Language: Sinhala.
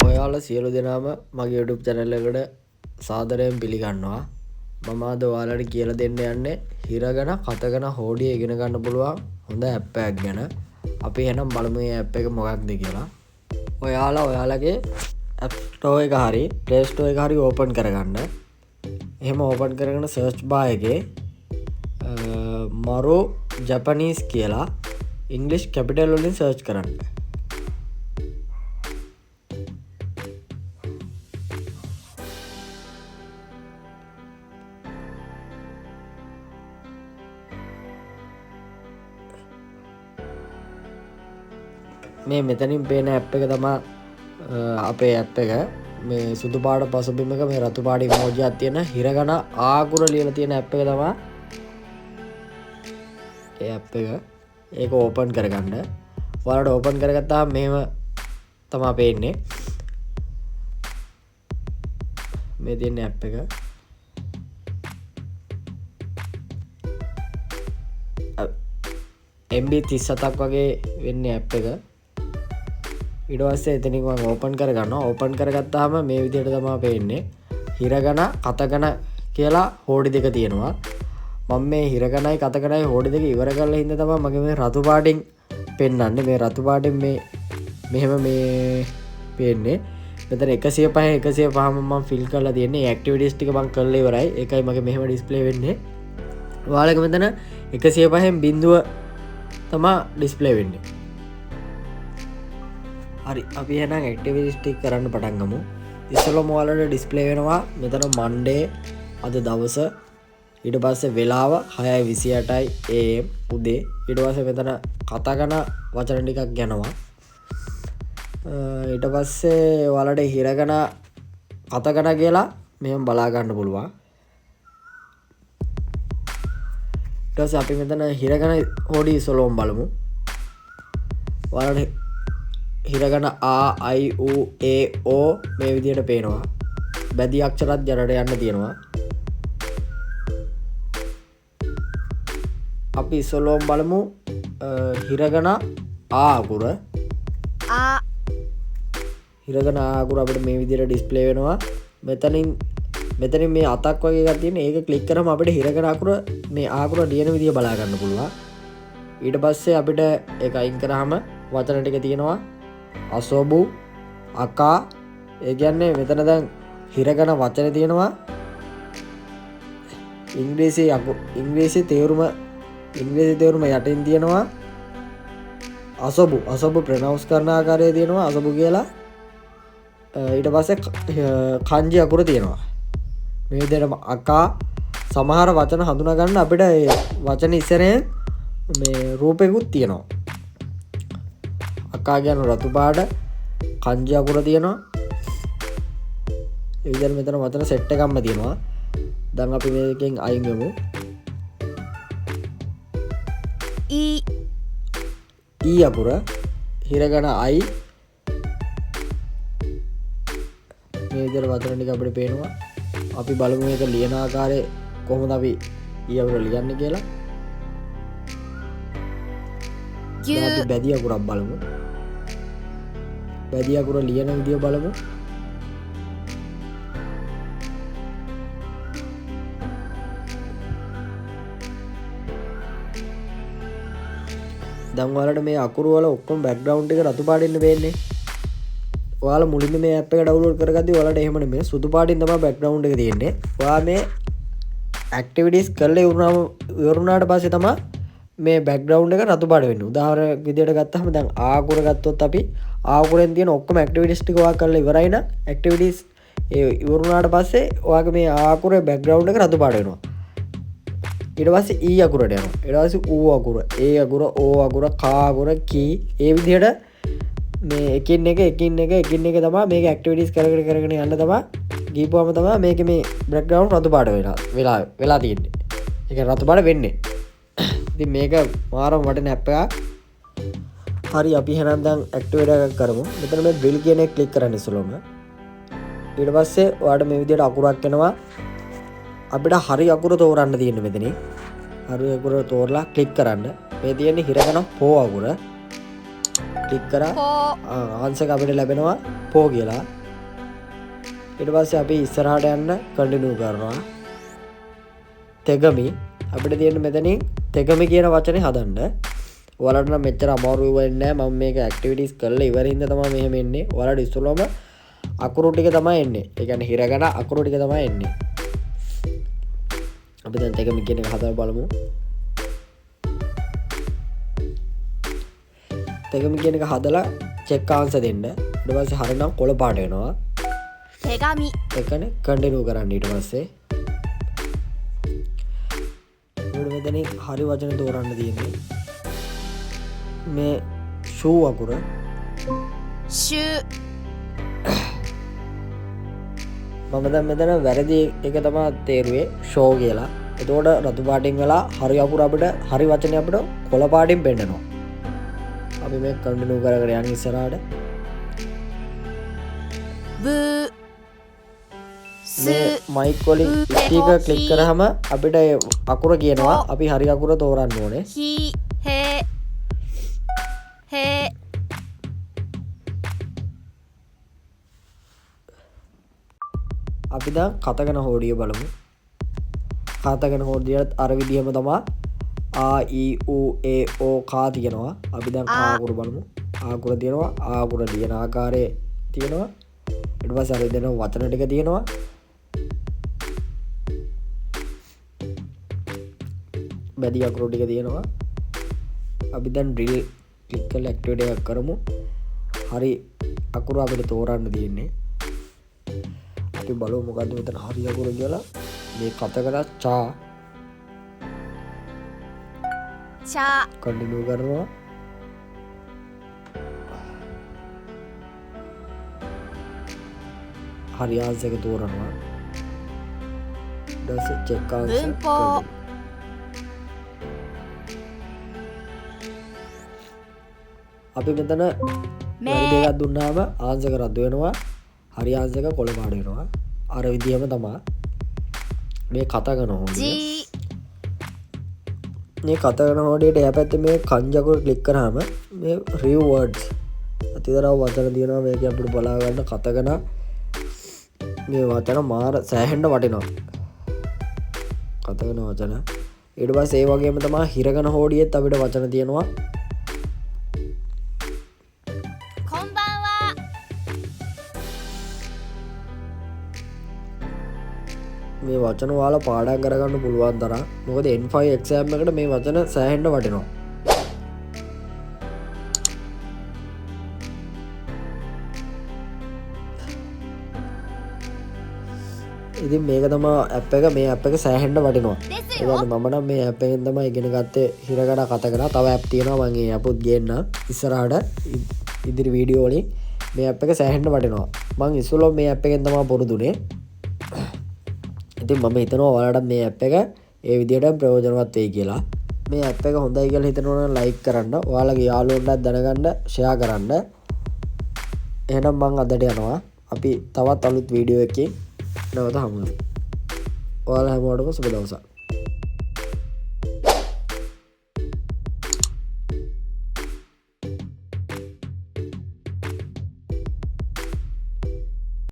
ඔයාලා සියලු දෙනාම මගේ YouTube channel එකට සාදරයෙන් පිළිගන්නවා. මම අද ඔයාලට කියලා දෙන්න යන්නේ හිරගන කතගන හෝඩිය ඉගෙන ගන්න පුළුවන් හොඳ app එකක් ගැන. අපි එහෙනම් බලමු මේ app එක මොකක්ද කියලා. ඔයාලා ඔයාලගේ App Store එක හරි Play Store එක හරි open කරගන්න. එහෙම open කරගෙන search bar එකේ මරෝ ජපනීස් කියලා English capital වලින් search කරන්න. මේ මෙතනින් පේන ඇප් එක තමයි අපේ ඇප් එක. මේ සුදු පාට පසුබිමක මේ රතු පාට ඉමෝජියක් තියෙන හිරගන ආකුර ලියලා තියෙන ඇප් එක තමයි ඒ ඇප් එක. ඒක ඕපන් කරගන්න. ඔයාලට ඕපන් කරගත්තාම මෙහෙම තමයි පේන්නේ. මේ තියෙන ඇප් එක. MB 37ක් වගේ වෙන්නේ ඇප් එක. ඊට පස්සේ එතනින් මම ඕපන් කරගන්නවා. ඕපන් කරගත්තාම මේ විදිහට තමයි පේන්නේ. හිරගන කතගන කියලා හෝඩි දෙක තියෙනවා. මම මේ හිරගනයි කතගනයි හෝඩි දෙක ඉවර කරලා හින්දා තමයි මගේ මේ රතු පාටින් පෙන්වන්නේ. මේ රතු පාටින් මේ මෙහෙම මේ පේන්නේ. මෙතන 105 105ම මම ෆිල් කරලා තියෙන්නේ. මේ ඇක්ටිවිටිස් ටික මම කරලා ඉවරයි. ඒකයි මගේ මෙහෙම ඩිස්ප්ලේ වෙන්නේ. ඔයාලගේ මෙතන 105න් බිඳුව තමයි ඩිස්ප්ලේ වෙන්නේ. හරි අපි එහෙනම් ඇක්ටිවිටිස් ටික කරන්න පටන් ගමු. ඉස්සෙල්ලාම ඔයාලට ඩිස්ප්ලේ වෙනවා මෙතන මන්ඩේ අද දවස. ඊට පස්සේ වෙලාව 6:28 AM උදේ. ඊට පස්සේ මෙතන කතගන වචන ටිකක් යනවා. ඊට පස්සේ ඔයාලට හිරගන කතගන කියලා මෙහෙම බලා ගන්න පුළුවන්. ඊට පස්සේ අපි මෙතන හිරගන හොඩි ඉස්සෙල්ලාම බලමු. ඔයාලට හිරගන ආ I U A O මේ විදිහට පේනවා. බැදි අක්ෂරත් ජරට යන්න තියෙනවා. අපි ඉස්සෙල්ලාම බලමු හිරගන ආ අකුර. හිරගන ආ අකුර අපිට මේ විදිහට ඩිස්ප්ලේ වෙනවා. මෙතනින් මේ අතක් වගේ එකක් තියෙන. ඒක ක්ලික් කරාම අපිට හිරගන අකුර මේ ආ අකුර ලියන විදිය බලා ගන්න පුළුවන්. ඊට පස්සේ අපිට ඒක අයින් කරාම වචන ටික තියෙනවා. අසොබු අකා. ඒ කියන්නේ මෙතන දැන් හිරගන වචන තියෙනවා. ඉංග්‍රීසි තේරුම යටින් තියෙනවා. අසොබු ප්‍රනවුන්ස් කරන ආකාරය තියෙනවා අසොබු කියලා. ඊට පස්සේ කන්ජි අකුර තියෙනවා. මේ විදිහට අකා සමහර වචන හඳුනා ගන්න අපිට ඒ වචන ඉස්සරෙන් මේ රූපෙකුත් තියෙනවා. අකා කියන රතු පාට කන්ජි අකුර තියෙනවා. ඒ විදිහට මෙතන වචන සෙට් එකක්ම තියෙනවා. දැන් අපි මේකෙන් අයින් වෙමු. ඊ අකුර හිරගන I මේ විදිහට වචන ටික අපිට පේනවා. අපි බලමු මේක ලියන ආකාරය කොහොමද අපි ඊ අකුර ලියන්නේ කියලා. දැන් අපි බැදි අකුරක් බලමු. බැදි අකුර ලියන විදිය බලමු. දැන් ඔයාලට මේ අකුරු වල ඔක්කොම බෑග්ග්‍රවුන්ඩ් එක රතු පාටින් වෙන්නේ. ඔයාලා මුලින්ම මේ ඇප් එක ඩවුන්ලෝඩ් කරගද්දී ඔයාලට එහෙම නෙමෙයි සුදු පාටින් තමයි බෑග්ග්‍රවුන්ඩ් එක තියෙන්නේ. ඔයා මේ ඇක්ටිවිටිස් කරලා ඉවරුණාට පස්සේ තමයි මේ බෑග්ග්‍රවුන්ඩ් එක රතු පාට වෙන්නේ. උදාහරණයක් විදියට ගත්තාම දැන් ආ අකුර ගත්තොත් අපි ආ අකුරෙන් තියෙන ඔක්කොම ඇක්ටිවිටිස් ටික ඔයා කරලා ඉවරයි නම් ඇක්ටිවිටිස් ඒ ඉවරුණාට පස්සේ ඔයාගේ මේ ආ අකුරේ බෑග්ග්‍රවුන්ඩ් එක රතු පාට වෙනවා. ඊට පස්සේ ඊ අකුරට යනවා. ඊට පස්සේ ඌ අකුර, ඒ අකුර, ඕ අකුර, කා අකුර, කී ඒ විදිහට මේ එකින් එක තමයි මේක ඇක්ටිවිටිස් කරගෙන යන්න තමයි ගිහපුවම තමයි මේකේ මේ බෑග්ග්‍රවුන්ඩ් රතු පාට වෙලා තියෙන්නේ. ඒක රතු පාට වෙන්නේ. ඉතින් මේක මාරම වටින ඇප් එකක්. හරි අපි එහෙනම් දැන් ඇක්ටිවේට් එකක් කරමු. මෙතන මේ ඩ්‍රිල් කියන එක ක්ලික් කරන්න ඉස්සෙල්ලාම. ඊට පස්සේ ඔයාලට මේ විදිහට අකුරක් එනවා. අපිට හරි අකුර තෝරන්න තියෙන්නේ මෙතනින්. හරි අකුර තෝරලා ක්ලික් කරන්න. මේ තියෙන්නේ හිරගන පෝ අකුර. ක්ලික් කරා ආන්සර් අපිට ලැබෙනවා පෝ කියලා. ඊට පස්සේ අපි ඉස්සරහට යන්න කන්ටිනියු කරනවා. තෙගමි අපිට තියෙන මෙතනින් තෙගමි කියන වචනේ හදන්න. ඔයාලට නම් මෙච්චර අමාරු වෙන්නේ නැහැ. මම මේක ඇක්ටිවිටීස් කරලා ඉවරින්ද තමයි මෙහෙම එන්නේ. ඔයාලට ඉස්සෙල්ලාම අකුරු ටික තමයි එන්නේ. ඒ කියන්නේ හිරගන අකුරු ටික තමයි එන්නේ. අපි දැන් තෙගමි කියන එක හදලා බලමු. තෙගමි කියන එක හදලා චෙක් ආන්සර් දෙන්න. ඊට පස්සේ හරිනම් කොළ පාට වෙනවා. තෙගමි එකනේ කන්ටිනියු කරන්න. ඊට පස්සේ මෙතනින් හරි වචන තෝරන්න තියෙන්නේ. මේ ෂූ අකුර ෂු මම දැන් මෙතන වැරදි එක තමයි තේරුවේ ෂෝ කියලා. එතකොට රතු පාටින් වෙලා හරි අකුර අපිට හරි වචනේ අපිට කොළ පාටින් පෙන්නනවා. අපි මේක කන්ටිනියු කරගෙන යන්න ඉස්සරහට. බූ මේ මයික් වලින් ස්පීකර් ක්ලික් කරාම අපිට අකුර කියනවා. අපි හරි අකුර තෝරන්න ඕනේ. හි හේ හේ අපි දැන් කතගන හෝඩිය බලමු. කතගන හෝඩියට අර විදිහම තමයි ආ ඊ ඌ ඒ ඕ කා තියෙනවා. අපි දැන් ආකුර බලමු. ආකුර තියෙනවා. ආකුර ලියන ආකාරයේ තියෙනවා. ඊට පස්සේ අර දෙන වචන ටික තියෙනවා. බැදි අකුරු ටික තියෙනවා. අපි දැන් ඩ්‍රිල් ක්ලික් කරලා ඇක්ටිවිටි එකක් කරමු. හරි අකුරු අපිට තෝරන්න තියෙන්නේ. අපි බලමු මොකද්ද මෙතන හරි අකුරු කියලා. මේ කතකට චා චා කන්ටිනියු කරනවා. හරි ආන්සර් එක තෝරනවා. ඊට පස්සේ චෙක් ආන්සර්文法අපි මෙතන වැරදි එකක් දුන්නාම ආන්සර් එක රද්ද වෙනවා. හරි ආන්සර් එක කොළ පාට වෙනවා. අර විදියම තමයි මේ කතගන හොඩිය. ජී මේ කතගන හොඩියට එහා පැත්තේ මේ කන්ජ අකුර ක්ලික් කරාම මේ රිව් වර්ඩ්ස් අතිතරව වචන තියෙනවා. මේක අපිට බලා ගන්න කතගන මේ වචන මාර සෑහෙන්න වටිනවා. කතගන වචන. ඊට පස්සේ ඒ වගේම තමයි හිරගන හොඩියෙත් අපිට වචන තියෙනවා. මේ වචන ඔයාලා පාඩම් කරගන්න පුළුවන් තරම්. මොකද N5 එක්සෑම් එකට මේ වචන සෑහෙන්න වටිනවා. ඉතින් මේක තමයි ඇප් එක. මේ ඇප් එක සෑහෙන්න වටිනවා. ඒ කියන්නේ මම නම් මේ ඇප් එකෙන් තමයි ඉගෙන ගත්තේ හිරගඩ කතගන. තව ඇප් තියෙනවා මම ඒ ඇපුත් ගේන්න ඉස්සරහට ඉදිරි වීඩියෝ වලින්. මේ ඇප් එක සෑහෙන්න වටිනවා. මම ඉස්සෙල්ලා මේ ඇප් එකෙන් තමයි පුරුදුනේ. ඉතින් මම හිතනවා ඔයාලට මේ ඇප් එක ඒ විදිහට ප්‍රයෝජනවත් වෙයි කියලා. මේ ඇප් එක හොඳයි කියලා හිතනවා නම් ලයික් කරන්න. ඔයාලගේ යාළුවන්ටත් දැනගන්න ෂෙයා කරන්න. එහෙනම් මම අදට යනවා. අපි තවත් අලුත් වීඩියෝ එකකින් නැවත හමු වෙමු. ඔයාලා හැමෝටම සුබ දවසක්.